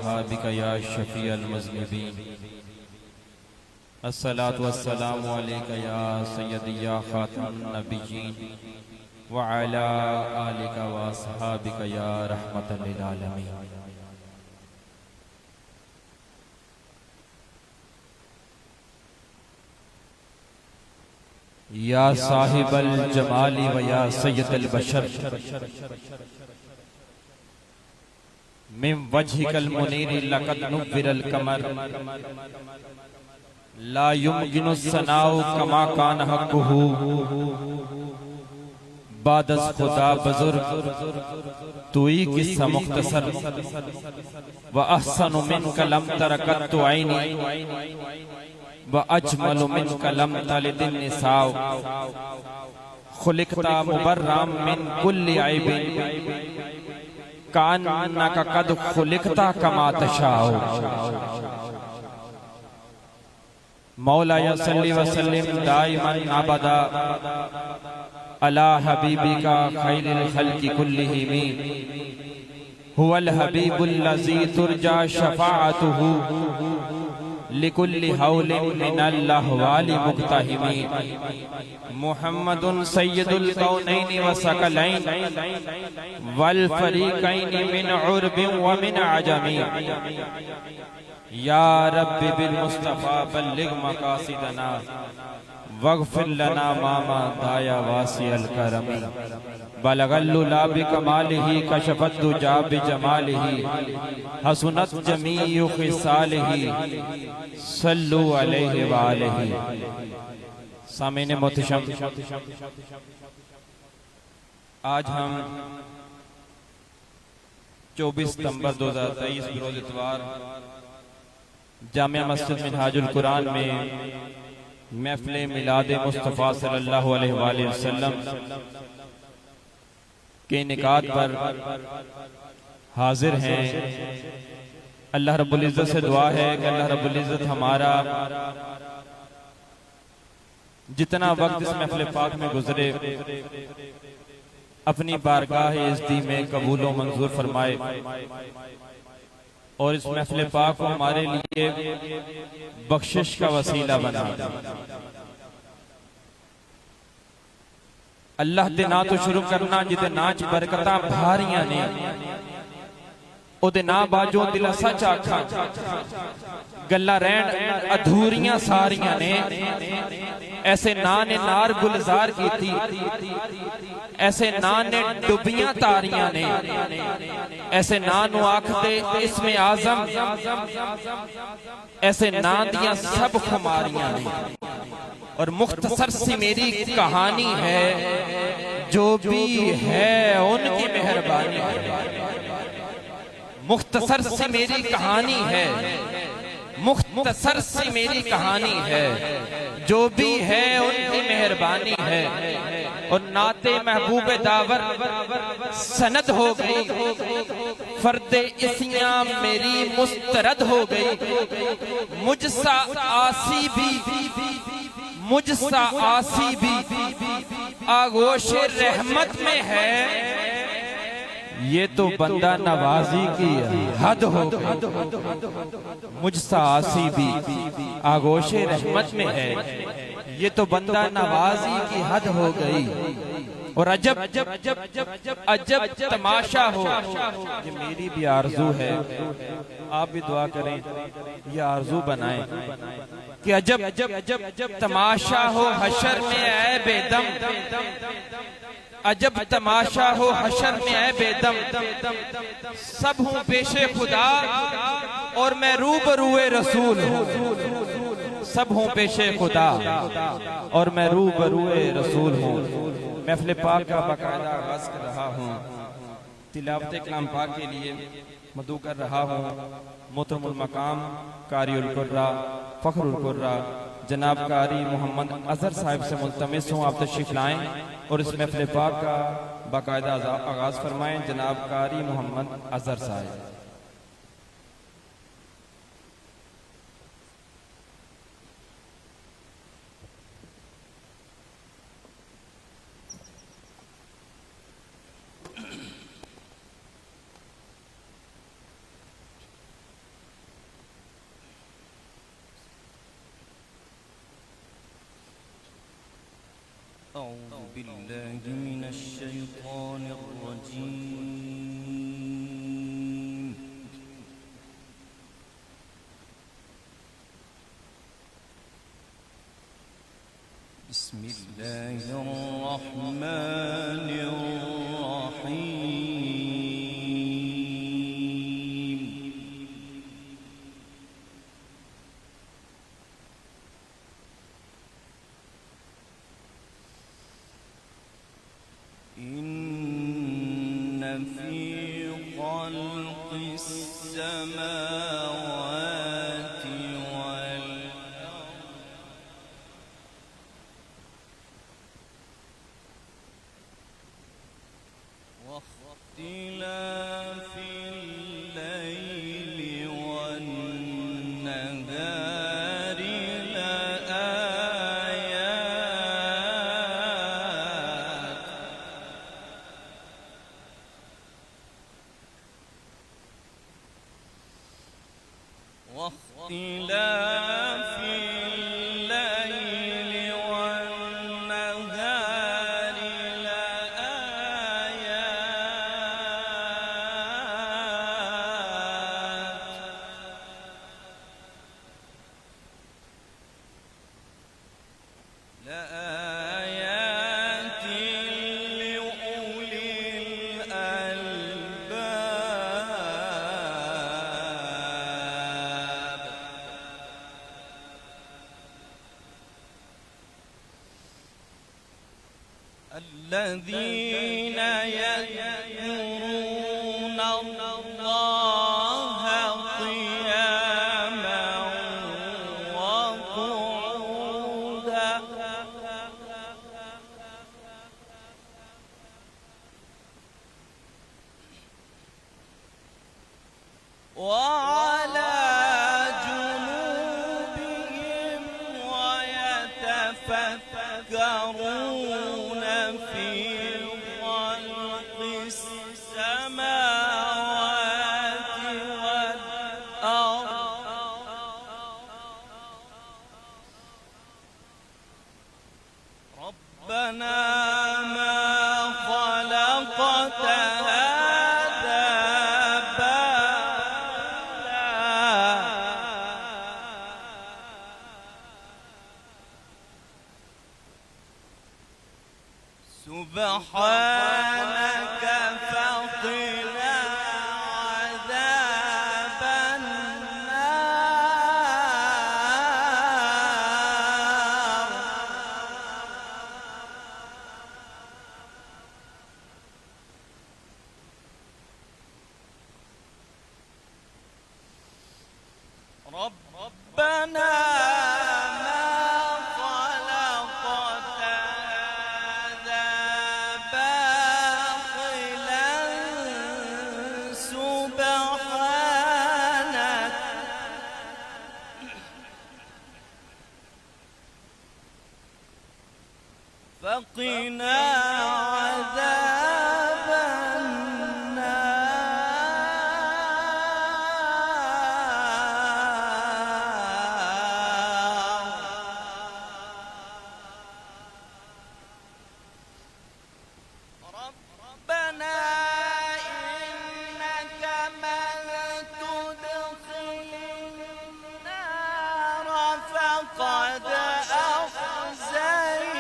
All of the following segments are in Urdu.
وأصحابك يا شفيع المذنبين الصلاة والسلام عليك يا سيدي يا خاتم النبيين وعلى آلك وأصحابك يا رحمة للعالمين. یا صاحب الجمال و یا سید البشر من وجهك المنیر لقد نور القمر لا يمكن الثناء كما كان حقه بعد از خدا بزرگ توئی قصہ مختصر و احسن منك لم ترکت عینی وَأَجْمَلُ مِنْكَ لَمْ تَلِدِ النِّسَاءُ خُلِقْتَ مُبَرًّا مِنْ كُلِّ عَيْبٍ كَأَنَّكَ قَدْ خُلِقْتَ كَمَا تَشَاءُ. مولاي صل وسلم دائما ابدا على حبيبك خير الخلق كلهم هو الحبيب الذي ترجى شفاعته لكل حول من الاحوال مقتحم. محمد سید الکونین والثقلین والفریقین من عرب ومن عجم. یا رب بالمصطفى بلغ مقاصدنا واغفر لنا ما مضى واسع الکرم. بلغ العلا بکمالہ کشف الدجى بجمالہ حسنت جمیع خصالہ صلو علیہ وآلہ. سامعین محتشم، آج ہم 24 ستمبر 2023 بروز اتوار جامعہ مسجد منہاج القرآن میں محفل میلاد مصطفیٰ صلی اللہ علیہ وآلہ وسلم کے انعقاد پر حاضر ہیں. اللہ رب العزت سے دعا ہے کہ اللہ رب العزت ہمارا جتنا وقت اس محفل پاک میں گزرے اپنی بارگاہ عزتی میں قبول و منظور فرمائے اور اس محفل پاک کو ہمارے لیے بخشش کا وسیلہ بنا. اللہ دے نا تو شروع کرنا جدے ناچ برکتاں بھاریاں نے او دے نا باجوں دل سچ آکھا گلا رہن ادھوریاں ساریاں نے. ایسے نا نے نار گلزار کی تھی، ایسے نا نے ڈبیاں تاریاں نے، ایسے نا نو آکھتے اسم اعظم، ایسے نا دیاں سب خماریاں نے. اور مختصر سی میری کہانی ہے، جو بھی ہے ان کی مہربانی ہے. مختصر سی میری کہانی ہے، مختصر سی میری کہانی ہے، جو بھی ہے ان کی مہربانی ہے. اور نعت محبوب داور سند ہو گئی، فرد اسیاں میری مسترد ہو گئی. مجھ سا آسی بھی آغوش رحمت میں ہے، یہ تو بندہ نوازی کی حد ہو گئی. مجھ سا آسی بھی آغوش رحمت میں ہے، یہ تو بندہ نوازی کی حد ہو گئی. اور عجب تماشا ہو، یہ میری بھی آرزو ہے، آپ بھی دعا کریں یہ آرزو بنائیں کہ عجب تماشا ہو حشر میں اے بے دم. عجب تماشا ہو حشر میں اے بے دم، سب ہوں پیش خدا اور میں روبروئے رسول ہوں. سب ہوں پیش خدا اور میں روبروئے رسول ہوں. محفل پاک کا باقاعدہ آغاز کر رہا ہوں، تلاوت کلام پاک کے لیے مدعو کر رہا ہوں. محترم المقام قاری القرہ فخر القرہ جناب قاری محمد اظہر صاحب سے ملتمس ہوں آپ تشریف لائیں اور اس محفل پاک کا باقاعدہ آغاز فرمائیں. جناب قاری محمد اظہر صاحب. بالله من الشيطان الرجيم. بسم الله الرحمن الرحيم. إن في خلق السماوات واختلاف الليل والنهار لآيات واختلاف الليل والنهار لآيات لأولي الألباب. الذين يذكرون الله قياما وقعودا وعلى جنوبهم ويتفكرون في خلق السماوات والأرض ربنا ما خلقت هذا باطلا سبحانك فقنا عذاب النار. ربنا ما خلقت هذا باطلا سبحانك فقنا عذاب النار. ربنا إنك من تدخل النار فقد أخزيته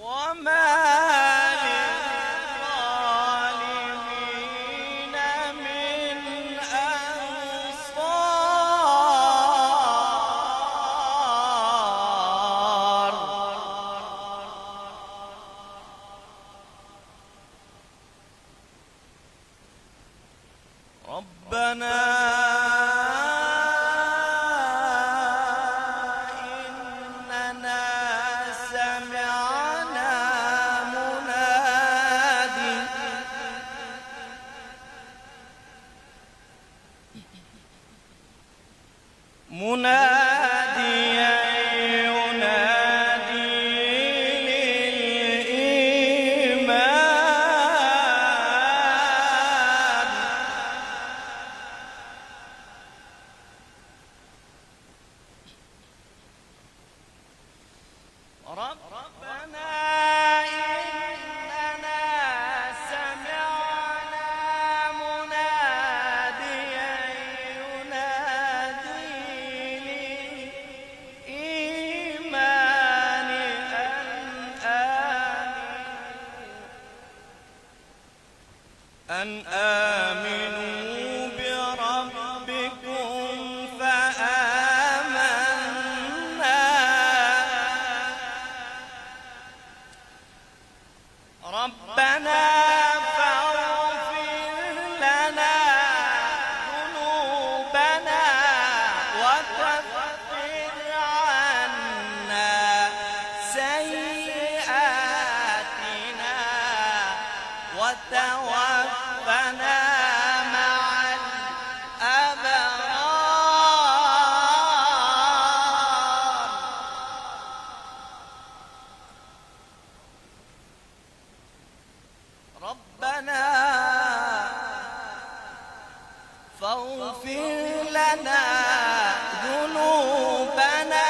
وما للظالمين من أنصار. ربنا إننا سمعنا ربنا إننا سمعنا مناديا ينادي للإيمان أن آمنوا بربكم فآمنا ربنا فاغفر لنا ذنوبنا وكفر عنا سيئاتنا وتوفنا مع الأبرار ربنا فاغفر لنا ذنوبنا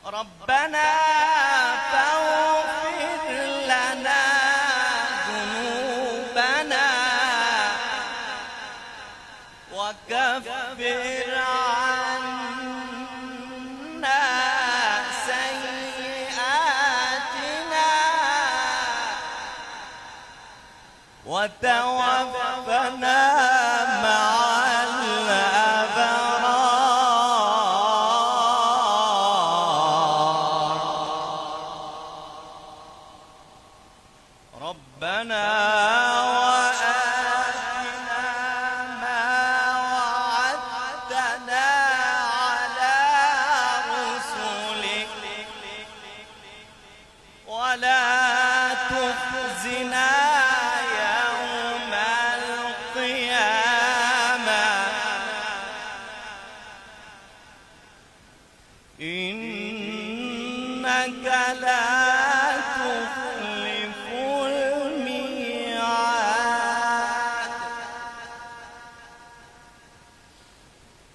ربنا فاغفر لنا ذنوبنا وكفر عنا سيئاتنا وتوفنا مع الأبرار ربنا وآتنا ما وعدتنا على رسلك ولا تخزنا يوم القيامة إنك لا تخلف الميعاد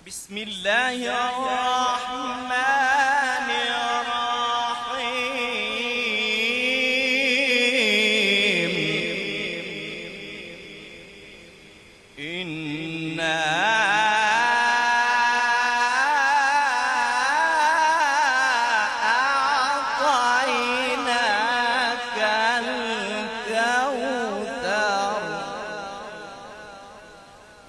بسم الله الرحمن الرحيم إنا أعطيناك الكوثر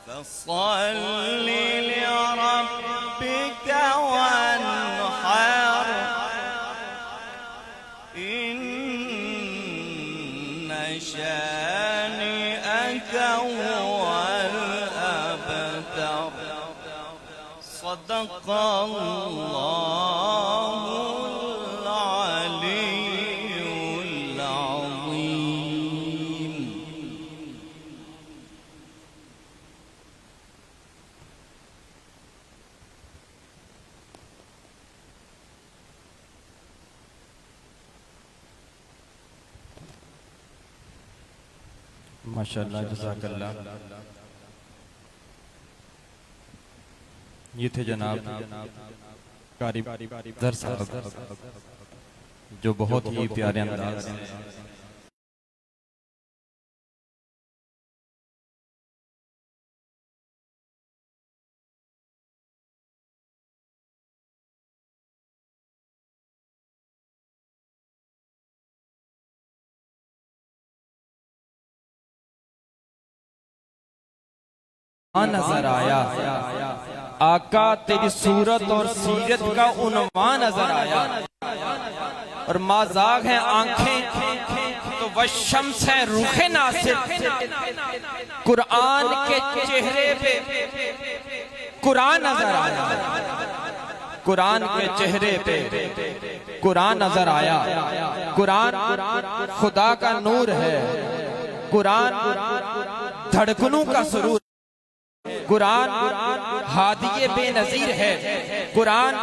فصل لربك وانحر إن شانئك هو الأبتر صدق الله العلي العظيم ماشاءاللہ جزاک اللہ. یہ تھے جناب قاری ظفر صاحب جو بہت ہی پیارے انداز نظر آیا آقا تیری صورت اور سیرت کا عنوان نظر آیا اور مازاغ ہیں آنکھیں تو والشمس ہے رخ ناصر قرآن کے چہرے پہ قرآن نظر آیا قرآن کے چہرے پہ قرآن نظر آیا قرآن خدا کا نور ہے قرآن دھڑکنوں کا سرور قرآن ہادی بے نظیر ہے قرآن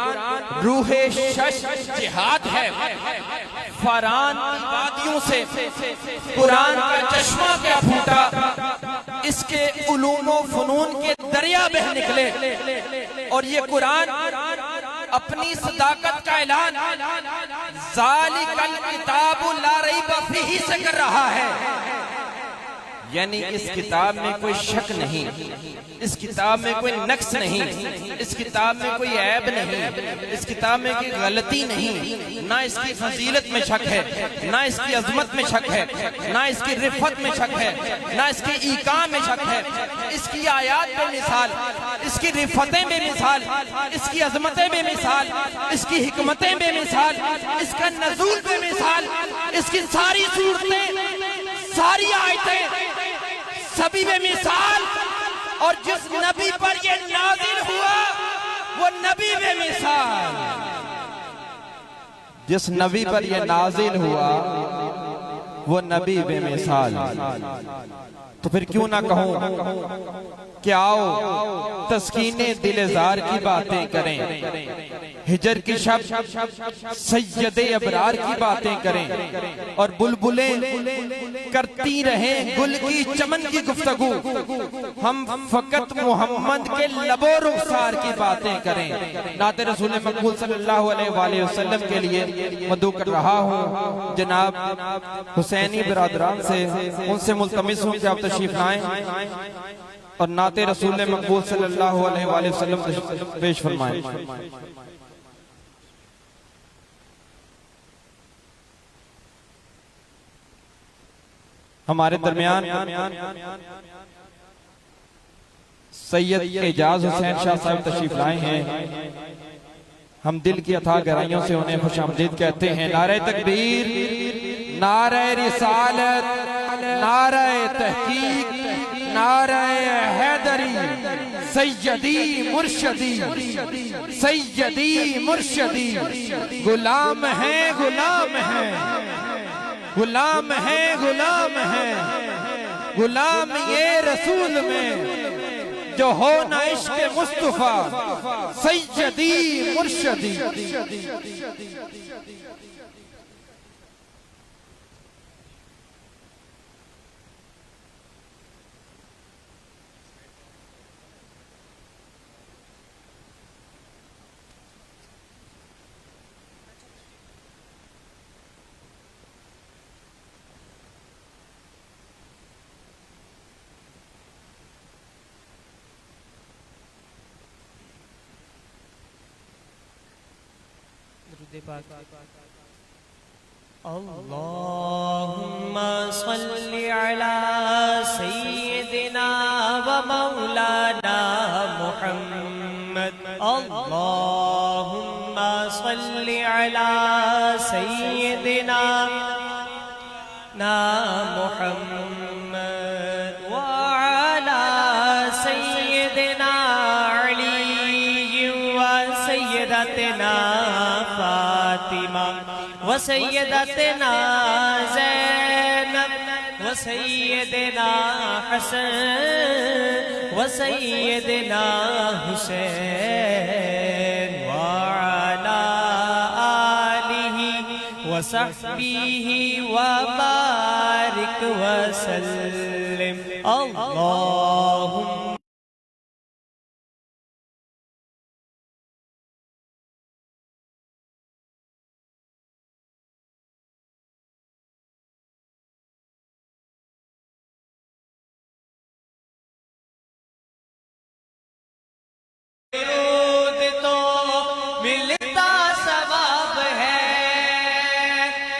روح شش جہاد ہے فاران وادیوں سے قرآن کا چشمہ کیا پھوٹا اس کے علوم و فنون کے دریا بہ نکلے اور یہ قرآن اپنی صداقت کا اعلان ذالک الکتاب لا ریب فیہ سے کر رہا ہے، یعنی اس کتاب میں کوئی شک نہیں، اس کتاب میں کوئی نقص نہیں، اس کتاب میں کوئی عیب نہیں، اس کتاب میں کوئی غلطی نہیں، نہ اس کی فضیلت میں شک ہے، نہ اس کی عظمت میں شک ہے، نہ اس کی رفت میں شک ہے، نہ اس کی ایقاع میں شک ہے، اس کی آیات بے مثال، اس کی رفتیں بے مثال، اس کی عظمتیں بے مثال، اس کی حکمتیں بے مثال، اس کا نزول بے مثال، اس کی ساری صورتیں، ساری آیتیں سبھی بے مثال، اور جس نبی پر یہ نازل ہوا وہ نبی بے مثال، جس نبی پر یہ نازل ہوا وہ نبی بے مثال۔ تو پھر کیوں نہ کہوں کہ آؤ تسکین دل زار کی باتیں کریں، ہجر کی شب سید ابرار کی باتیں کریں، اور بلبلیں کرتی رہیں گل کی چمن کی گفتگو، ہم فقط محمد کے لب و رخسار کی باتیں کریں۔ نعت رسول مقبول صلی اللہ علیہ وآلہ وسلم کے لیے مدعو کر رہا ہوں جناب حسینی برادران سے، ان سے ملتمس ہوں کہ آپ تشریف لائیں اور نعت رسول مقبول صلی اللہ علیہ وآلہ وسلم پیش فرمائیں۔ ہمارے درمیان سید اعجاز حسین شاہ صاحب تشریف لائے ہیں، ہم دل کی اتھاہ گہرائیوں سے انہیں خوش آمدید کہتے ہیں۔ نعرہ تکبیر، نعرہ رسالت، نعرہ تحقیق، نعرہ حیدری، سیدی مرشدی، سیدی مرشدی، غلام ہیں غلام ہیں، غلام ہیں غلام ہیں، غلام یہ رسول میں جو ہو نہ عشق مصطفیٰ، سیدی مرشدی۔ اللہم صلی علی سیدنا و مولانا محمد، اللہم صلی علی سیدنا محمد وعلی سیدنا علی و سیدتنا فاطمہ و سیدتنا زینب و سیدنا حسن و سیدنا حسین وعلی آلہ و صحبہ و بارک وسلم۔ اللہم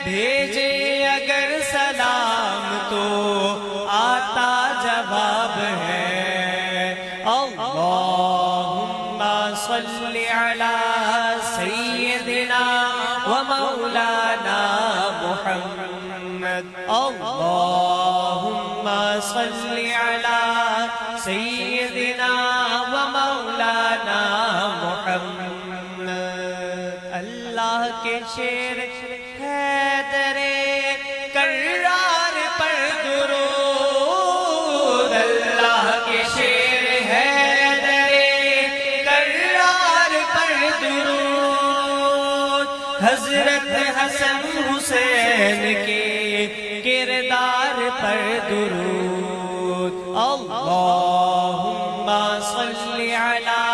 بھیجے اگر سلام تو آتا جواب ہے۔ اللہم صلی علی سیدنا و مولانا محمد، اللہم صلی علی سیدنا و مولانا محمد۔ اللہ کے شیر حیدر کرار پر درود، اللہ کے شیر حیدر کرار پر درود، حضرت حسن حسین کے کردار پر درود۔ اللہم صلی علی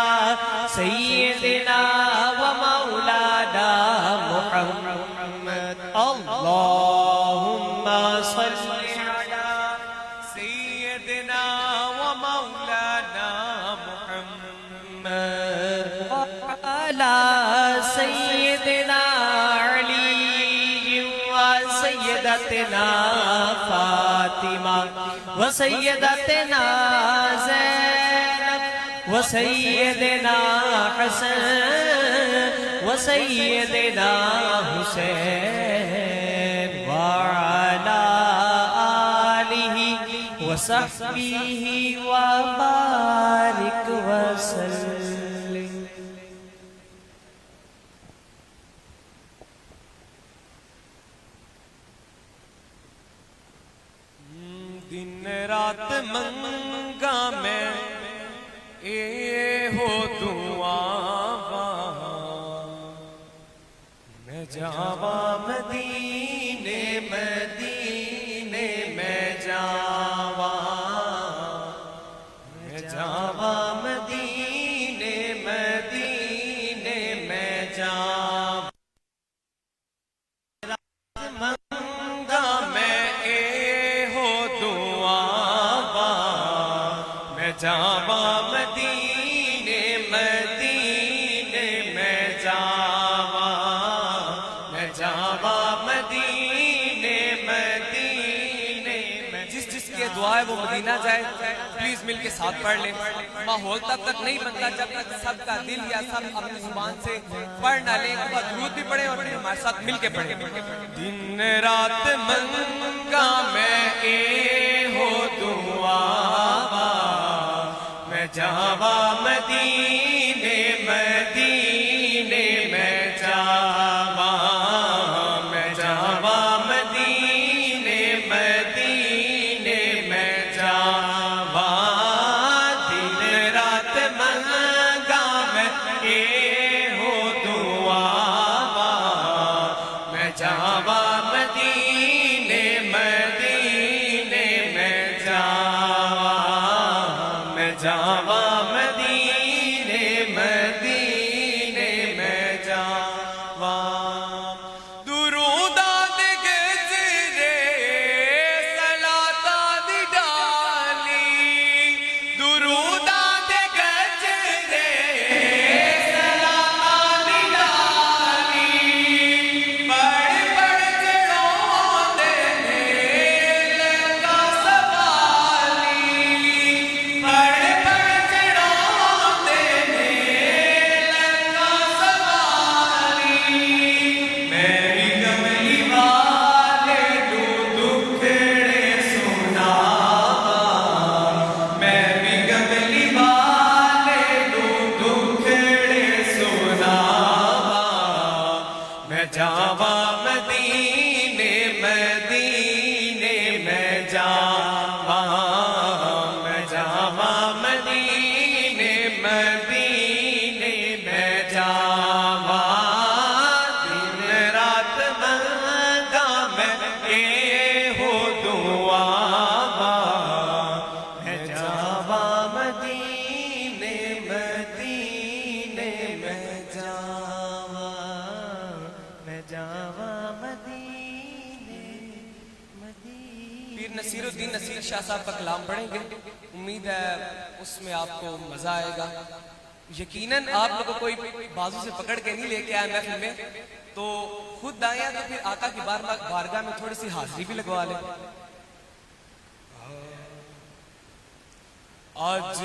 سیدنا و مولانا سیدتنا فاطمہ و سیدتنا زینب و سیدنا حسن و سیدنا حسین وعلا آلہ و صحبہ و بارک وسلم۔ دن رات منگا میں اے ہو دعا میں جاواں مدینے مدینے میں جاواں میں جاواں مدینے مدینے میں جاواں منگا میں اے ہو دعا میں جاواں مدینے مدینے میں جاواں میں جاواں مدینے مدینے میں۔ جس کی دعا ہے وہ مدینہ جائے، پلیز مل کے ساتھ پڑھ لیں۔ ماحول تب تک نہیں بنتا جب تک سب کا دل یا سب اپنی زبان سے پڑھ نہ لیں، درود بھی پڑھیں اور پھر ہمارے ساتھ مل کے پڑھیں۔ دن رات منگا میں اے ہو دعا میں جاواں مدینے مدینے میں جاواں میں جاواں مدینے مدینے میں جاواں دن رات منگا میں اے ہو دعا میں جاواں مدینے مدینے میں جاواں میں جاواں مدینے مدینے میں جاواں۔ درود آد گجرے صلاۃ آد ڈالی، درود آد گجرے صلاۃ آد ڈالی، پڑھ پڑھ چڑھاؤ دے لگا سوالی، پڑھ پڑھ چڑھاؤ دے لگا سوالی، میری کملی والے نو دکھڑے سناواں، میری کملی والے نو دکھڑے سناواں، میں جاواں مدینے مدینے میں جاواں میں جاواں مدینے مدینے میں جاواں دن رات منگا میں اے ہو دعا میں جاواں مدینے مدینے میں جاواں میں جاواں مدینے مدینے۔ پیر نصیر الدین نصیر شاہ صاحب کا کلام پڑھیں گے، امید ہے اس میں آپ کو مزہ آئے گا۔ یقیناً آپ لوگوں کو کوئی بازو سے پکڑ کے نہیں لے کے آئے محفل میں، تو خود آئے ہیں تو پھر آقا کی بارگاہ میں تھوڑی سی حاضری بھی لگوا لیں۔ آج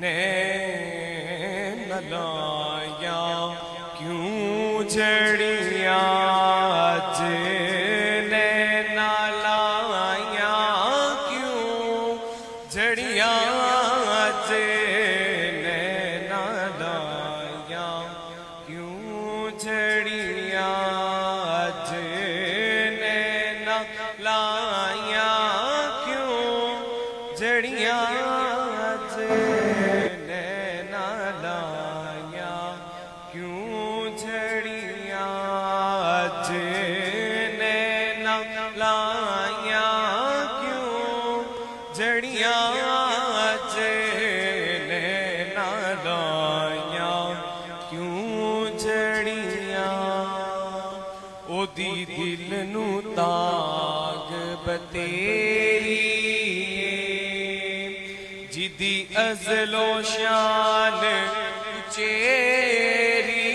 نین لایا کیوں جھڑیاں، آج نین لایا کیوں جھڑیاں، آج نین لایا کیوں جھڑیاں، آج نین لایا کیوں جھڑیاں، آج نین لایا کیوں جھڑیاں، آج نین لایا کیوں جھڑیاں، آج نین لایا کیوں جھڑیاں۔ او دی دل نو تاگ بتیری جدی ازل و شان چیری،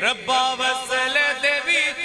ربا وصل دے وچ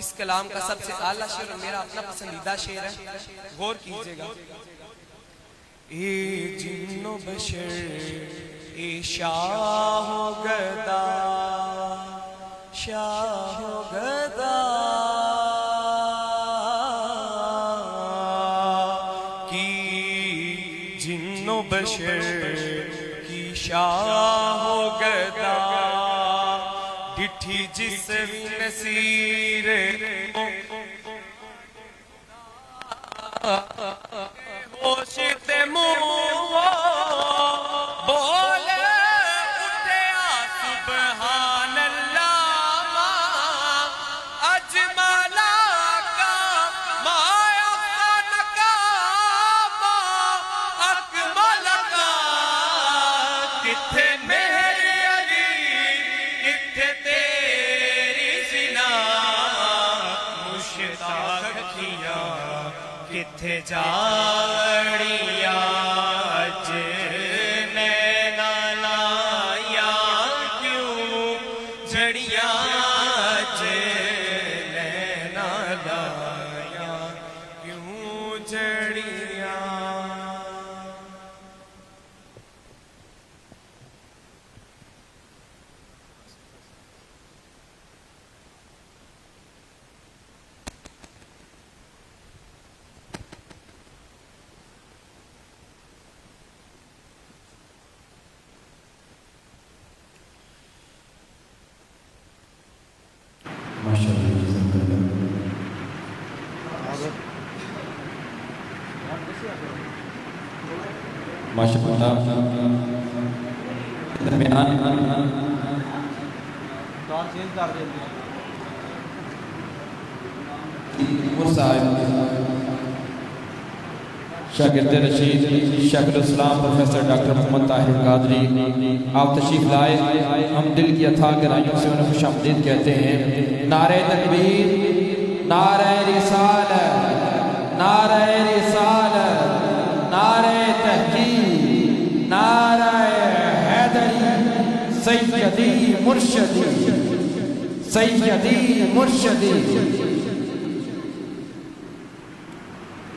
اس کلام کا سب سے اعلیٰ شعر اور میرا اپنا پسندیدہ شعر ہے، غور کیجئے گا۔ اے جن و بشر اے شاہ و گدا، شاہ و گدا کی، جن و بشر کی شاہ و گدا، ڈٹھی جس نصیر ہوشت منہ بولے اٹھیا سبحان اللہ اجمالا کا ما احسن کا ما اکمل کا، کتھے مہر علی کتھے تیری سنا، مشتاق کیا کتھے جاڑیا، اج نینا لایا کیوں جھڑیاں، اج نینا لایا کیوں جھڑیاں۔ ماشاءاللہ درمیان شاگرد رشید شیخ الاسلام پروفیسر ڈاکٹر محمد طاہر قادری آپ تشریف لائے، ہم دل کی اتھا گہرائیوں سے انہیں خوش آمدید کہتے ہیں۔ نعرہ تکبیر، نعرہ رسالت، نعرہ رسالت، نعرہ تحقیق، نعرہ حیدری، سیدی مرشدی، سیدی مرشدی۔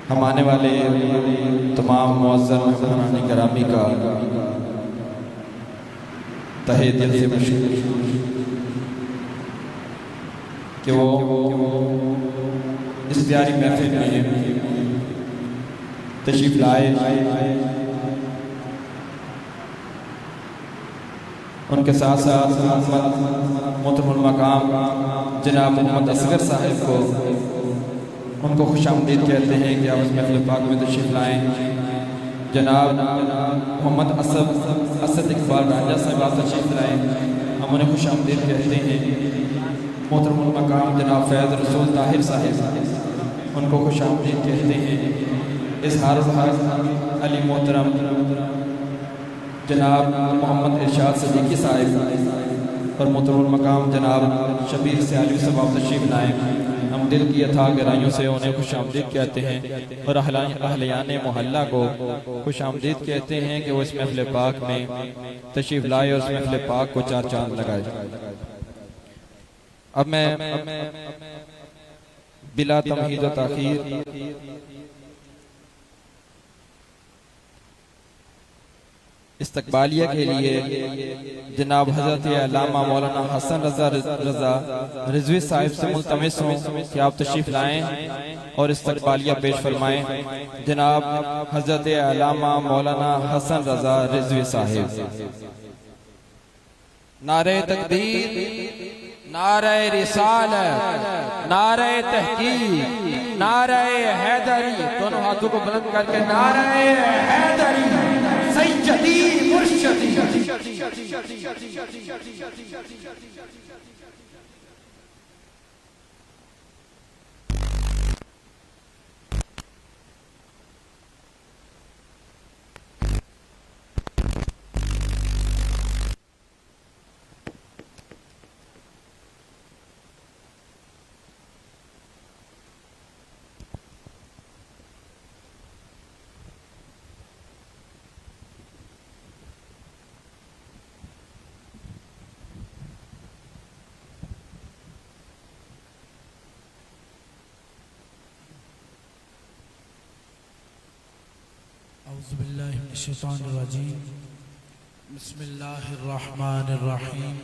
ہم آنے والے تمام معزز مہمان گرامی کا تہہ دل سے مشکور کہ وہ اس پیاری محفل میں تشریف لائے، ان کے ساتھ ساتھ محترم المقام جناب محمد اصغر صاحب کو ان کو خوش آمدید کہتے ہیں کہ آپ اس محفل پاک میں تشریف لائیں۔ جناب محمد اسد اقبال رانجھا صاحب آپ تشریف لائیں، ہم انہیں خوش آمدید کہتے ہیں۔ محترم المقام جناب فیض رسول طاہر صاحب ان کو خوش آمدید کہتے ہیں۔ اظہار الحق علی محترم جناب محمد ارشاد صدیقی صاحب اور محترم المقام جناب شبیر سیالی صاحب آپ تشریف لائیں، ہم دل کی اتھا گہرائیوں سے انہیں خوش آمدید کہتے ہیں اور اہلیان محلہ کو خوش آمدید کہتے ہیں کہ وہ اس محفل پاک میں تشریف لائے اور اس محفل پاک کو چار چاند لگائے۔ اب میں بلا تمہید و تاخیر استقبالیہ کے لیے جناب حضرت علامہ مولانا حسن رضا رضوی صاحب سے ملتمس ہوں کہ آپ تشریف لائیں اور استقبالیہ پیش فرمائیں۔ جناب حضرت علامہ مولانا حسن رضا رضوی صاحب۔ نعرہ تکبیر، نعرہ رسالت، نعرہ تحقیق، نعرہ حیدری، دونوں ہاتھوں کو بلند کر کے نعرہ حیدری، سیدی مرشدی۔ اعوذ باللہ من الشیطان الرجیم بسم اللہ الرحمن الرحیم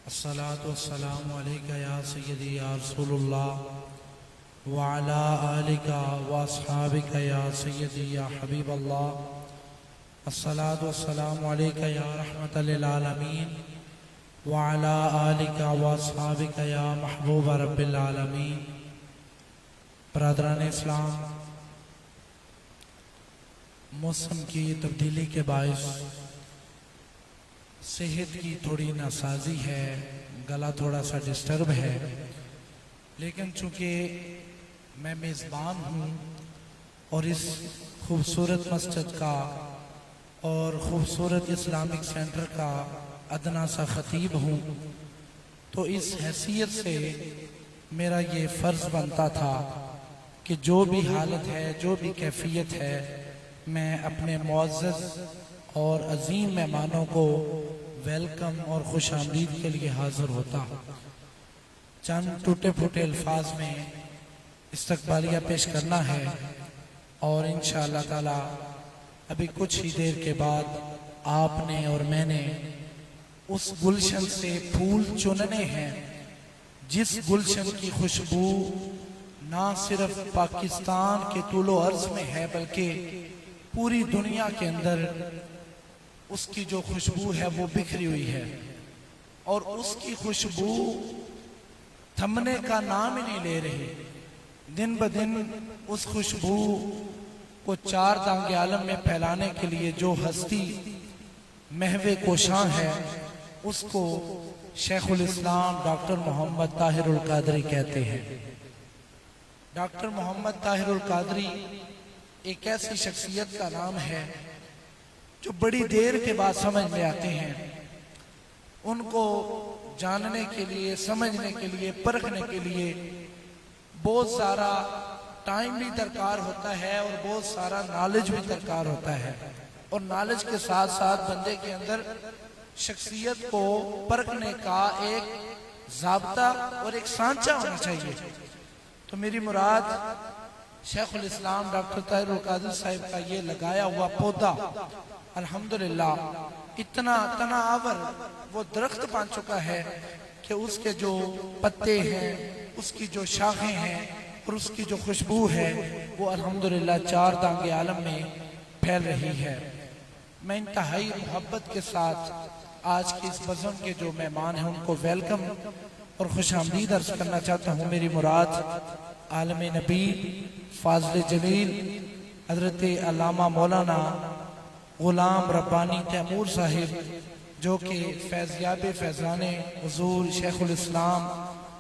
الصلاة والسلام علیکہ یا سیدی یا رسول اللہ وعلا آلکہ واصحابکہ یا سیدی یا حبیب اللہ الصلاة والسلام علیکہ یا رحمت للعالمین وعلا آلکہ واصحابکہ یا محبوب رب العالمین۔ برادران اسلام، موسم کی تبدیلی کے باعث صحت کی تھوڑی ناسازی ہے، گلا تھوڑا سا ڈسٹرب ہے، لیکن چونکہ میں میزبان ہوں اور اس خوبصورت مسجد کا اور خوبصورت اسلامک سینٹر کا ادنا سا خطیب ہوں، تو اس حیثیت سے میرا یہ فرض بنتا تھا کہ جو بھی حالت ہے، جو بھی کیفیت ہے، میں اپنے معزز اور عظیم مہمانوں کو ویلکم اور خوش آمدید کے لیے حاضر ہوتا ہوں۔ چند ٹوٹے پھوٹے الفاظ میں استقبالیہ پیش کرنا ہے اور انشاءاللہ تعالی ابھی کچھ ہی دیر کے بعد آپ نے اور میں نے اس گلشن سے پھول چننے ہیں جس گلشن کی خوشبو نہ صرف پاکستان کے طول و عرض میں ہے بلکہ پوری دنیا کے اندر اس کی جو خوشبو ہے وہ بکھری ہوئی ہے، اور اس کی خوشبو تھمنے کا نام ہی نہیں لے رہی۔ دن بدن اس خوشبو کو چار دانگ عالم میں پھیلانے کے لیے جو ہستی محو کوشاں ہے اس کو شیخ الاسلام ڈاکٹر محمد طاہر القادری کہتے ہیں۔ ڈاکٹر محمد طاہر القادری ایک ایسی شخصیت کا نام ہے جو بڑی دیر کے بعد سمجھ میں آتے ہیں۔ ان کو جاننے کے لیے، سمجھنے کے لیے، پرکھنے کے لیے بہت سارا ٹائم بھی درکار ہوتا ہے اور بہت سارا نالج بھی درکار ہوتا ہے، اور نالج کے ساتھ ساتھ بندے کے اندر شخصیت کو پرکھنے کا ایک ضابطہ اور ایک سانچہ ہونا چاہیے۔ تو میری مراد شیخ الاسلام ڈاکٹر طاہر القادری صاحب کا یہ لگایا ہوا پودا الحمدللہ اتنا تناور وہ درخت بن چکا ہے کہ اس کے جو پتے ہیں، اس کی جو شاخیں ہیں اور اس کی جو خوشبو ہے وہ الحمدللہ چار دانگ عالم میں پھیل رہی ہے۔ میں انتہائی محبت کے ساتھ آج کی اس بزم کے جو مہمان ہیں ان کو ویلکم اور خوش آمدید عرض کرنا چاہتا ہوں۔ میری مراد عالم نبی فاضل جلیل حضرت علامہ مولانا غلام ربانی تیمور صاحب، جو کہ فیضیاب فیضان حضور شیخ الاسلام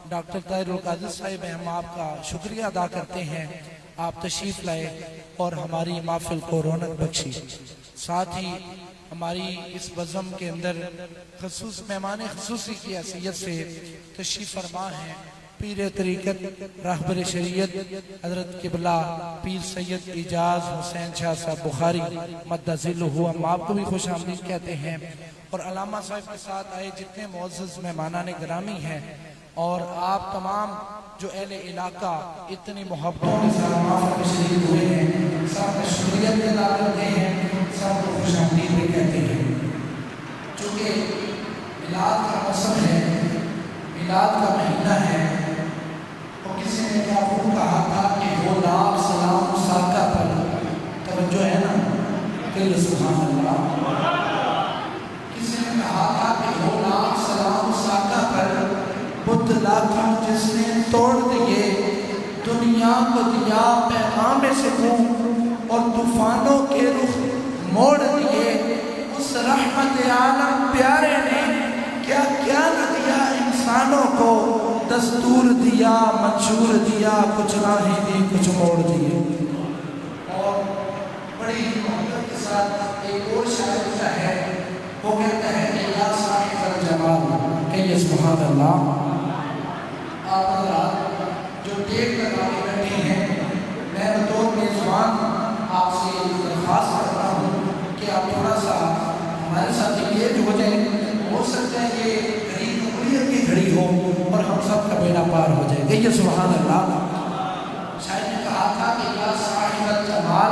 ڈاکٹر طاہر القادری صاحب ہیں، ہم آپ کا شکریہ ادا کرتے ہیں، آپ تشریف لائے اور ہماری محفل کو رونق بخشی۔ ساتھ ہی ہماری اس بزم کے اندر مہمان خصوصی کی حیثیت سے تشریف فرما ہیں پیر طریقت راہبر شریعت حضرت قبلہ پیر سید اجاز حسین شاہ صاحب بخاری مدد ذلہ، ہم آپ کو بھی خوش آمدید کہتے ہیں، اور علامہ صاحب کے ساتھ آئے جتنے معزز مہمانان گرامی ہیں، اور آپ تمام جو اہل علاقہ اتنی محبتوں کے ساتھ محفل میں شریک ہوئے ہیں، سب کا شکریہ بھی ادا کرتے ہیں، سب کو خوش آمدید بھی کہتے ہیں۔ چونکہ میلاد کا موسم ہے، میلاد کا مہینہ ہے، اور کسی نے کیا خوب کہا تھا کہ وہ لاکھ سلام ساقہ پر، توجہ ہے نا کہ سبحان اللہ، کسی نے کہا تھا کہ وہ لاکھ سلام ساقہ پر بدھ لاکھوں جس نے توڑ دیے، دنیا کو دیا پیغام سکون اور طوفانوں کے رخ موڑ دیے، اس رحمت عالم پیارے نے کیا کیا نہ دیا انسانوں کو، دستور دیا، منشور دیا، کچھ راہیں دی، کچھ موڑ دیے۔ اور بڑی محبت کے ساتھ ایک اور شاعر کا ہے، وہ کہتا ہے کہ یا صاحب الجمال، کہیے سبحان اللہ۔ آپ حضرات جو دیکھ کر آگے بیٹھے ہیں، میں بطور میزبان آپ سے درخواست کرتا ہوں کہ آپ تھوڑا سا ہمارے ساتھ انگیج ہو جائیں، ہو سکتا ہے یہ گھڑی قبولیت کی گھڑی ہو اور ہم سب کا بیڑا پار ہو جائے گا۔ یہ سبحان اللہ۔ شاید نے کہا تھا کہ یا صاحب الجمال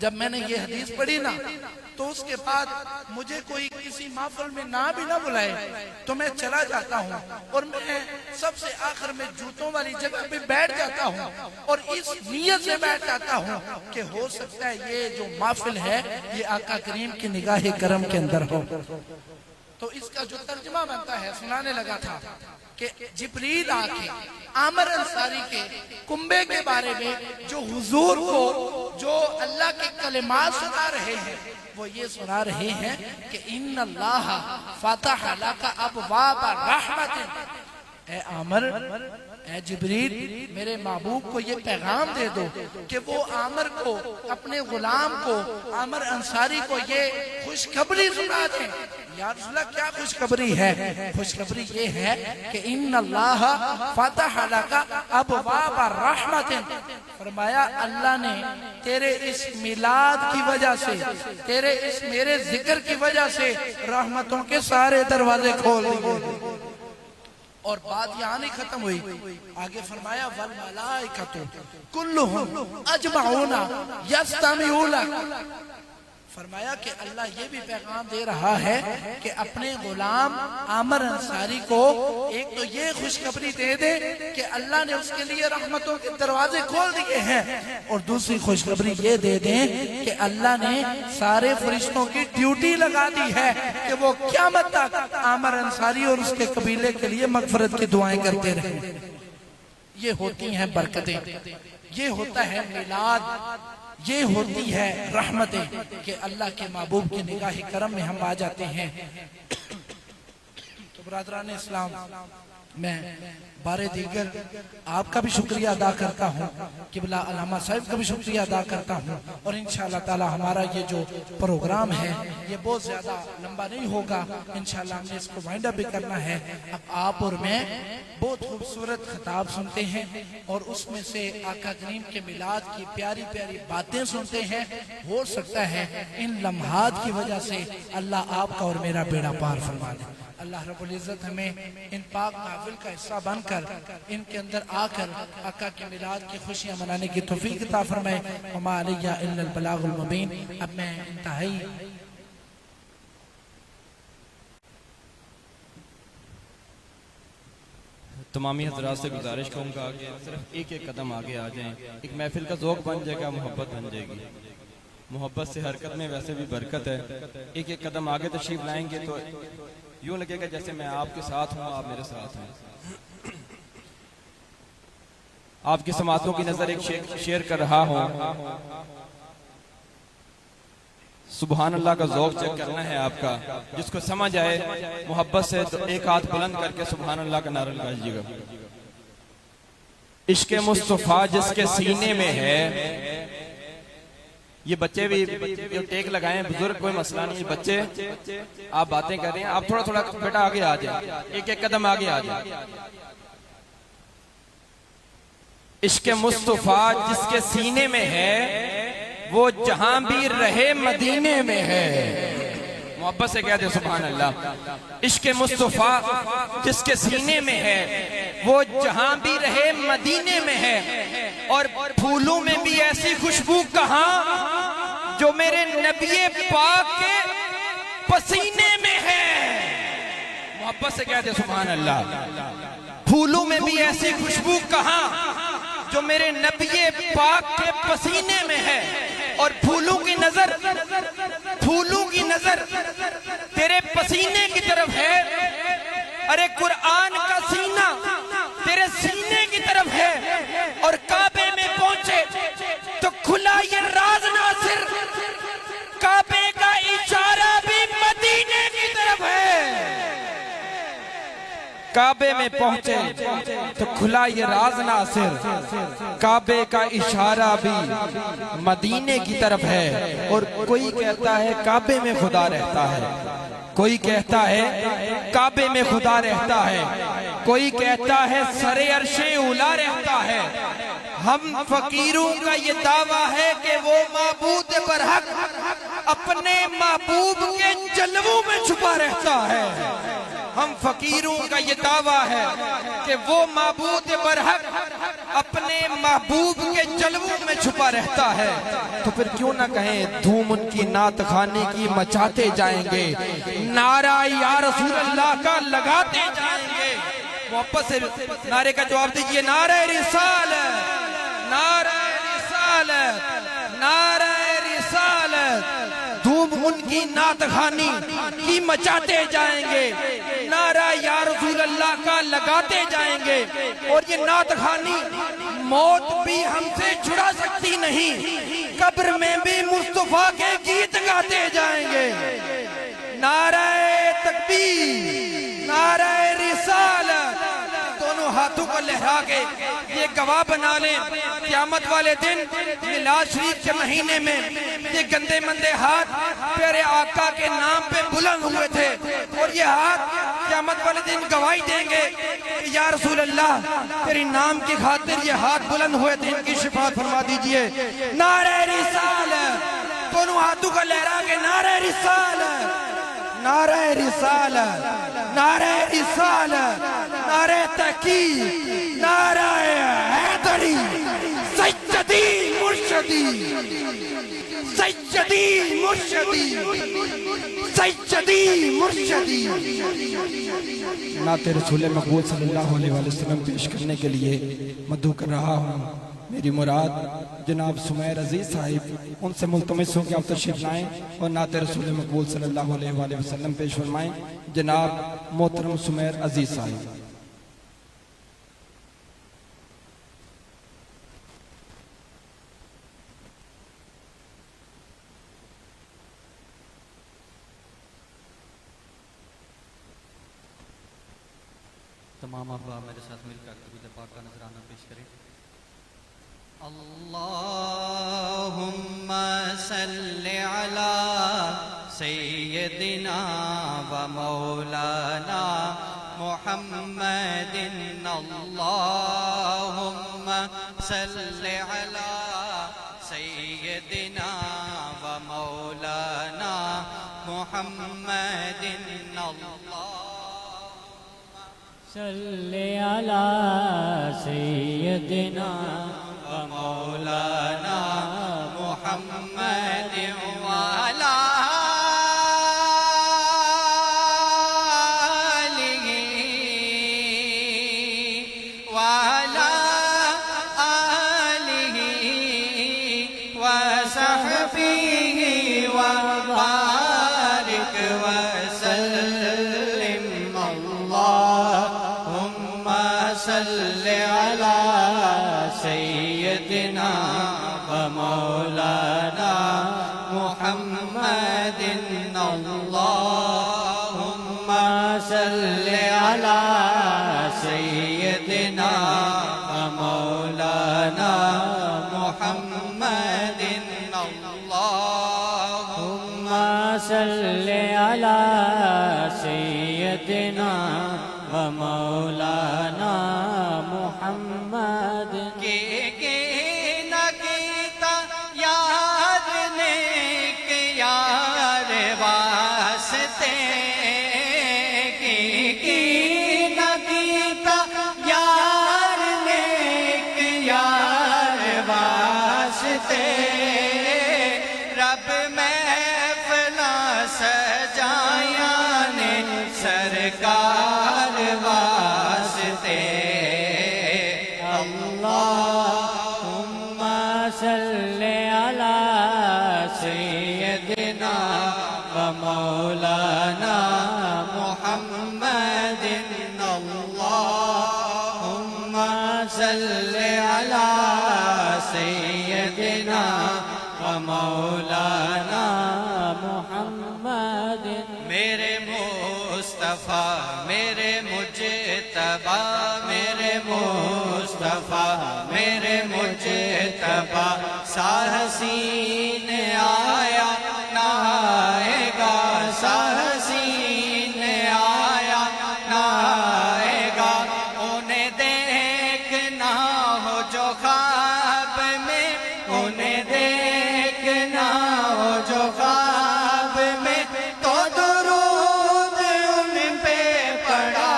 جب میں نے یہ حدیث پڑھی نا تو اس کے بعد مجھے کوئی کسی محفل میں نہ بھی نہ بلائے تو میں چلا جاتا ہوں اور میں سب سے آخر میں جوتوں والی جگہ پہ بیٹھ جاتا ہوں اور اس نیت سے بیٹھ جاتا ہوں کہ ہو سکتا ہے یہ جو محفل ہے یہ آقا کریم کی نگاہ کرم کے اندر ہو۔ تو اس کا جو ترجمہ بنتا ہے سنانے لگا تھا کہ جبریل آ کے عامر انصاری کے کنبے کے بارے میں جو حضور کو جو اللہ کے کلمات سنا رہے ہیں وہ یہ سنا رہے ہیں کہ ان اللہ فتح لک ابواب رحمت۔ اے عامر، اے جبریل، میرے محبوب کو یہ پیغام دے دو کہ وہ عامر کو، اپنے غلام کو، عامر انصاری کو یہ خوشخبری سنا دیں۔ یا رسول اللہ کیا خوشخبری ہے؟ خوشخبری یہ ہے کہ ان اللہ فتح لک ابواب رحمت۔ فرمایا اللہ نے تیرے اس میلاد کی وجہ سے، تیرے اس میرے ذکر کی وجہ سے رحمتوں کے سارے دروازے کھول دیے۔ اور بات یہاں نہیں ختم ہوئی، آگے فرمایا والملائکۃ کلھم اجمعون یستمعون۔ فرمایا کہ اللہ یہ بھی پیغام دے رہا ہے کہ اپنے غلام عامر انصاری کو ایک تو یہ خوشخبری دے دے کہ اللہ نے اس کے لیے رحمتوں کے دروازے کھول دیے ہیں، اور دوسری خوشخبری یہ دے دیں کہ اللہ نے سارے فرشتوں کی ڈیوٹی لگا دی ہے کہ وہ قیامت تک عامر انصاری اور اس کے قبیلے کے لیے مغفرت کی دعائیں کرتے رہیں۔ یہ ہوتی ہیں برکتیں، یہ ہوتا ہے میلاد، یہ ہوتی ہے رحمتیں کہ اللہ کے محبوب کی نگاہ کرم میں ہم آ جاتے ہیں۔ تو برادران اسلام، میں بار دیگر آپ کا بھی شکریہ ادا کرتا ہوں، قبلہ علامہ صاحب کا بھی شکریہ ادا کرتا ہوں، اور انشاءاللہ تعالی ہمارا یہ جو پروگرام ہے یہ بہت زیادہ لمبا نہیں ہوگا، انشاءاللہ ہم نے اس کو وائنڈ اپ بھی کرنا ہے۔ اب آپ اور میں بہت خوبصورت خطاب سنتے ہیں اور اس میں سے آقا کریم کے میلاد کی پیاری پیاری باتیں سنتے ہیں۔ ہو سکتا ہے ان لمحات کی وجہ سے اللہ آپ کا اور میرا بیڑا پار فرما دے۔ اللہ رب العزت ہمیں ان پاک محفل کا حصہ بن کر ان کے اندر آ کر آقا کے میلاد کی خوشیاں منانے کی توفیق عطا فرمائے۔ وما علیہ الا البلاغ المبین۔ اب میں انتہائی تمامی حضرات سے گزارش کروں گا کہ صرف ایک ایک قدم آگے آ جائیں، ایک محفل کا ذوق بن جائے گا، محبت بن جائے گی۔ محبت سے حرکت میں ویسے بھی برکت ہے۔ ایک ایک قدم آگے تشریف لائیں گے تو یوں لگے گا جیسے میں آپ کے ساتھ ہوں، آپ میرے ساتھ ہیں۔ آپ کی سماعتوں کی نظر ایک شعر کر رہا ہوں، سبحان اللہ کا ذوق چیک کرنا ہے آپ کا، جس کو سمجھ آئے محبت سے تو ایک ہاتھ بلند کر کے سبحان اللہ کا نعرہ لگائیے گا۔ عشق مصطفیٰ جس کے سینے میں ہے، یہ بچے بھی ٹیک لگائیں، بزرگ کوئی مسئلہ نہیں، بچے آپ باتیں کر رہے ہیں، آپ تھوڑا تھوڑا بیٹا آگے آ جائیں، ایک ایک قدم آگے آ جائیں۔ عشق مصطفیٰ جس کے سینے میں ہے وہ جہاں بھی رہے مدینے میں ہے۔ محبت سے کہتے سبحان اللہ۔ عشق مصطفیٰ جس کے سینے میں ہے وہ جہاں بھی رہے مدینے میں ہے، اور پھولوں میں بھی ایسی خوشبو کہاں جو میرے نبی پاک کے پسینے میں ہے۔ محبت سے کہتے سبحان اللہ۔ پھولوں میں بھی ایسی خوشبو کہاں جو میرے نبی پاک کے پسینے میں ہے، اور پھولوں کی نظر تیرے پسینے کی طرف ہے۔ ارے قرآن کا سینہ تیرے سینے کی طرف ہے، اور کعبے میں پہنچے تو کھلا یہ راز ناصر، کعبے کا اشارہ بھی مدینے کی طرف ہے۔ کعبے میں پہنچے تو کھلا یہ راز ناصر، کعبے کا اشارہ بھی مدینے کی طرف ہے۔ اور کوئی کہتا ہے کعبے میں خدا رہتا ہے، کوئی کہتا ہے کعبے میں خدا رہتا ہے، کوئی کہتا ہے سر عرش اولا رہتا ہے۔ ہم فقیروں کا یہ دعویٰ ہے کہ وہ معبود برحق اپنے محبوب کے جلووں میں چھپا رہتا ہے۔ ہم فقیروں کا یہ دعویٰ ہے کہ وہ معبود برحق اپنے محبوب کے جلووں میں چھپا رہتا ہے، تو پھر کیوں نہ کہیں دھوم ان کی نعت خانے کی مچاتے جائیں گے، نعرہ یا رسول اللہ کا لگاتے جائیں گے۔ محبت سے نعرے کا جواب دیجئے، نعرہ رسالت، نعرہ رسالت، نعرہ رسالت۔ دھوم ان کی نعت خوانی کی مچاتے جائیں گے، نعرہ یا رسول اللہ کا لگاتے جائیں گے، اور یہ نعت خوانی موت بھی ہم سے چھڑا سکتی نہیں، قبر میں بھی مصطفیٰ کے گیت گاتے جائیں گے۔ نعرہ تکبیر، نعرہ رسالت، دونوں ہاتھوں کو لہرا کے یہ گواہ بنا لیں، قیامت والے دن میلاد شریف کے مہینے میں یہ گندے مندے ہاتھ پیارے آقا کے نام پہ بلند ہوئے تھے، اور یہ ہاتھ قیامت والے دن گواہی دیں گے کہ یا رسول اللہ تیری نام کی خاطر یہ ہاتھ بلند ہوئے تھے، ان کی شفاعت فرما دیجئے۔ نعرہ رسالت، دونوں ہاتھوں کو لہرا کے نعرہ رسالت، نعرہ رسالت، نعرہ رسالت، نعرہ تحقیق، نعرہ حیدری، سیدی مرشدی، سیدی مرشدی، سیدی مرشدی۔ نعت رسول مقبول صلی اللہ علیہ وسلم پیش کرنے کے لیے مدعو کر رہا ہوں۔ میری مراد جناب سمیر عزیز صاحب، ان سے ملتمس ہوں کہ آپ تشریف لائیں اور نعت رسول مقبول صلی اللہ علیہ وسلم پیش فرمائیں۔ جناب محترم سمیر عزیز صاحب۔ تمام احباب میرے ساتھ مل کر درود پاک کا نذرانہ پیش کریں۔ اللہم صلی علی سیدنا و مولانا محمد، اللہم صلی علی سیدنا و مولانا محمد، صلی علی سیدنا و مولانا محمد وعلی آلہ وعلی آلہ وصحبہ وبارک وسلم۔ اللہم صلی علی سیدنا و مولانا محمد، اللہم صلی علی سیدنا و مولانا محمد، اللہم صلی علی سیدنا و مولانا محمد۔ رب محفلاں سجایا نے سرکار واسطے، اللہم صلی علی سیدنا و مولانا محمد، اللہم صلی علی سیدنا و مولانا محمد۔ میرے مصطفیٰ، میرے مجتبی، میرے مصطفیٰ، میرے مجتبی، سارسین آیا نہ آئے گا، سارسین آیا نہ آئے گا، انہیں دیکھنا ہو جو خواب میں، انہیں دیکھنا ہو جو خواب میں، تو درود ان پہ پڑھا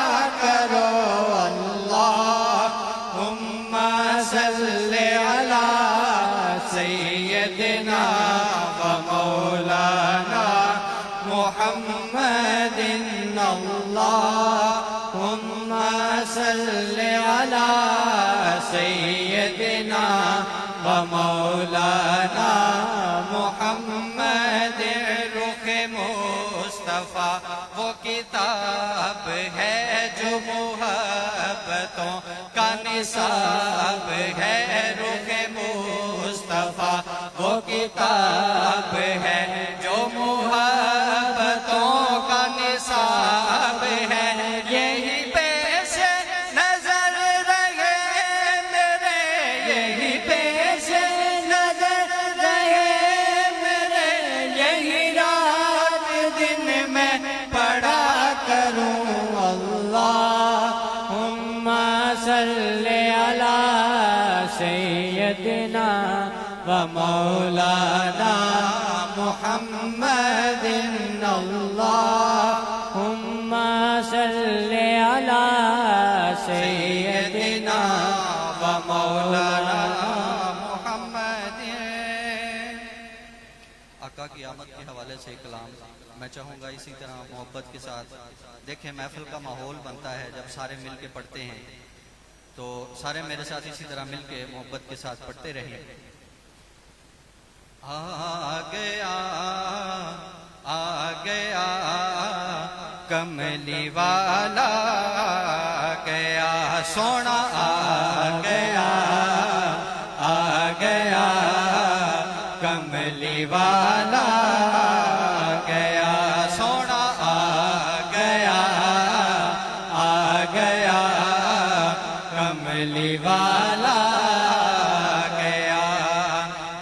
سيدنا ومولانا محمد اللهم صل على سيدنا ومولانا محمد رخ مصطفیٰ وہ کتاب ہے جو محبتوں کا نصاب ہے رخ مصطفیٰ وہ کتاب ہے جو محبتوں کا نصاب ہے یہی پیش نظر رہے میرے یہی پیش نظر رہے میرے یہی رات دن میں پڑھا کروں اللہم صلی علی سیدنا ومولانا محمد اللہم صلی علی سیدنا ومولانا محمد. آقا کی آمد کے حوالے سے کلام میں چاہوں گا اسی طرح محبت کے ساتھ. دیکھیں محفل کا ماحول بنتا ہے جب سارے مل کے پڑھتے ہیں تو سارے میرے ساتھ اسی طرح مل کے محبت کے ساتھ پڑھتے رہیں. آ گیا کملی والا آ گیا سونا آ گیا کملی والا آ گیا سونا آ گیا کملی والا آ گیا.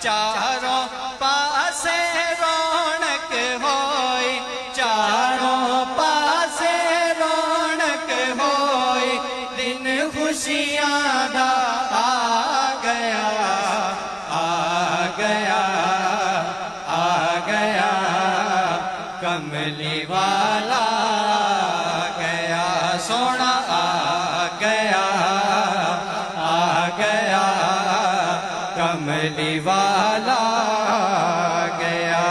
چاروں پاسے رونق ہوئی چاروں پاسے رونق ہوئی دن خوشیاں دا آ گیا کملی والا آ گیا سونا آ گیا کملی والا آ گیا.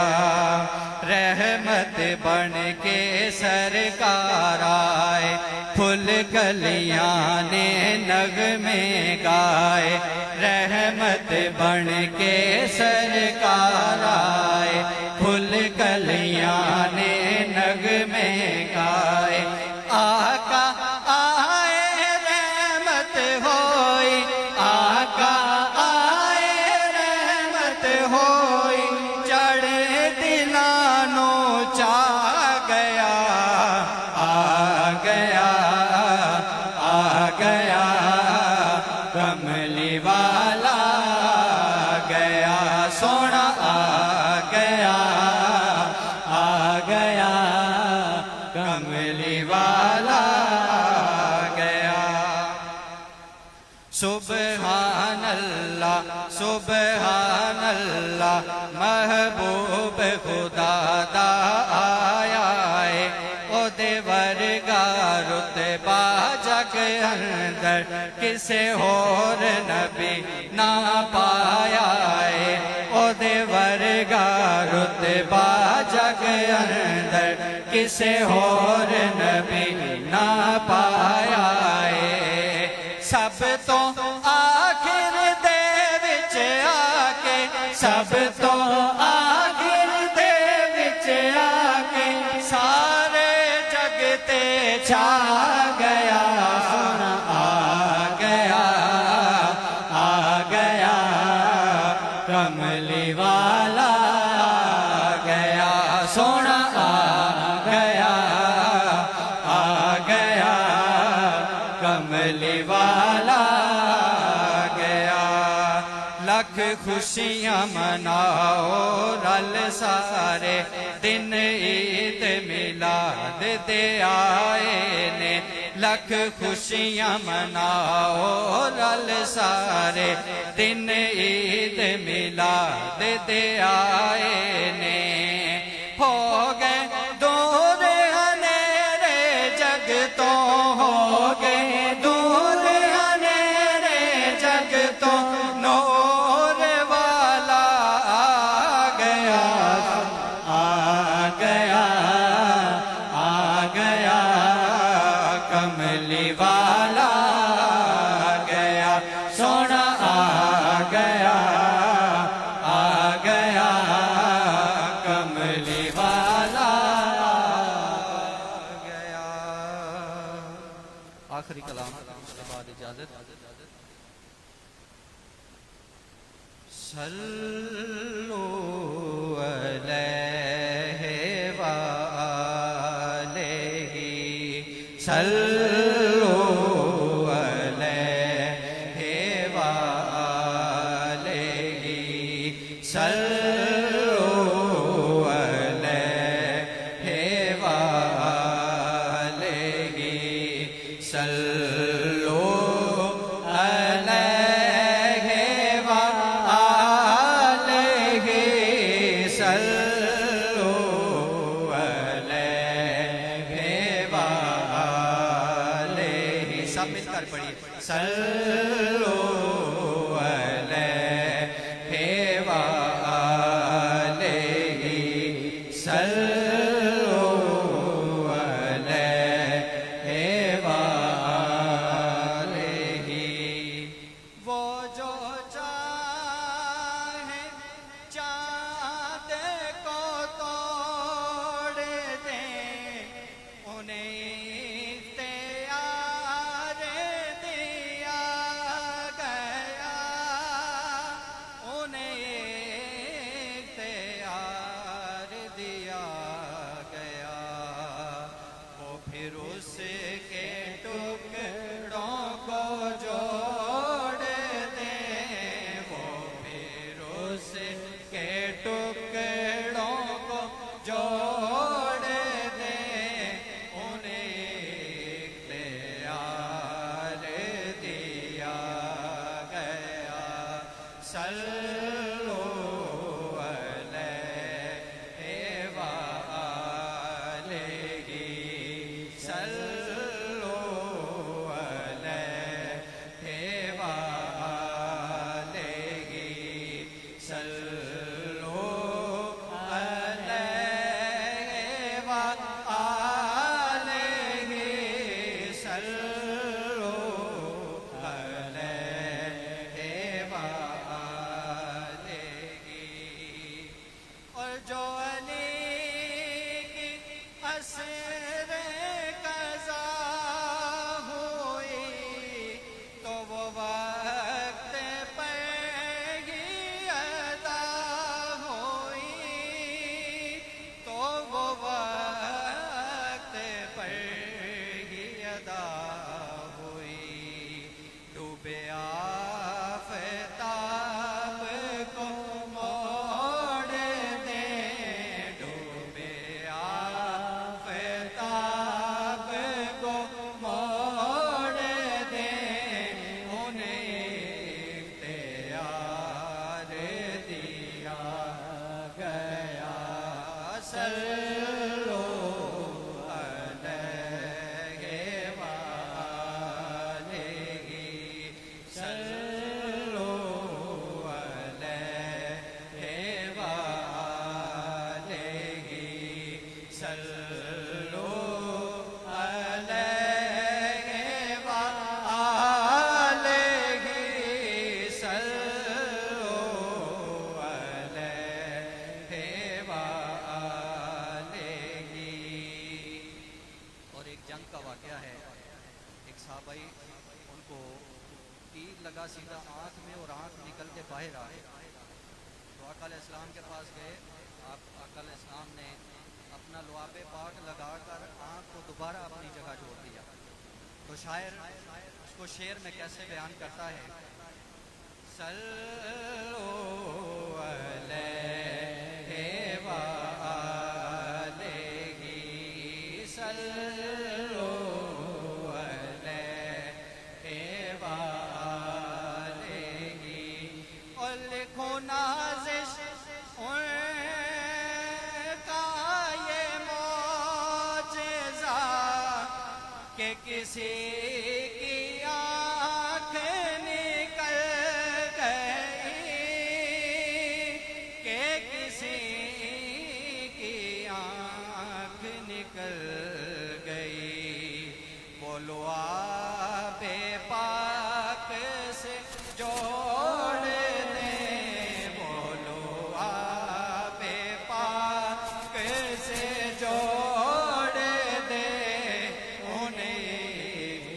رحمت بن کے سرکار آئے پھول کلیاں نے نغمے گائے رحمت بن کے سرکار آئے پھول کلیاں نے نغمے گائے. آقا آئے رحمت ہوئی آقا آئے رحمت ہوئی چڑھے دلانوں چا گیا کملی والا آ گیا سونا آ گیا کملی والا آ گیا. سبحان اللہ محبوب خدا دا آیا ہے او دے ورگا رتبہ جگ اندر کسے اور نبی نہ پایا ہے او دے ورگا رتبہ جگ اندر کسے اور نبی نہ پایا ہے. سب تو آخر دے وچ آ کے سب تو آخر دے وچ آ کے سارے جگ تے چھا گیا سونا آ گیا کملی والا آ گیا سونا آ گیا کملی والا آ گیا. لکھ خوشیاں مناؤ رل سارے دن عید میلاد دے آئے نے لکھ خوشیاں مناؤ رل سارے دن عید میلاد دے آئے نے. ہو گئے دور ہنیرے جگ تو ہو گئے دور ہنیرے جگ تو نور والا آ صلو علیہ وآلہ صلو علیہ وآلہ صلو علیہ وآلہ صلو صلو علیہ وآلہ صلو علیہ وآلہ وہ جو چاہے چاند کو توڑ دیں انہیں سیدھا آنکھ میں اور آنکھ نکل کے باہر آ گئے تو آقا علیہ السلام کے پاس گئے. آقا علیہ السلام نے اپنا لعاب پاک لگا کر آنکھ کو دوبارہ اپنی جگہ جوڑ دیا. تو شاعر اس کو شعر میں کیسے بیان کرتا ہے؟ صلو علیہ وآلہ صلو علیہ وآلہ اور لکھو نازش کا یہ معجزہ کہ کسی کی آنکھ نکل گئی، کہ کسی کی آنکھ نکل گئی. بولو آپ پاک سے جوڑ دیں، بولو آپ پاک سے جوڑ دیں انہیں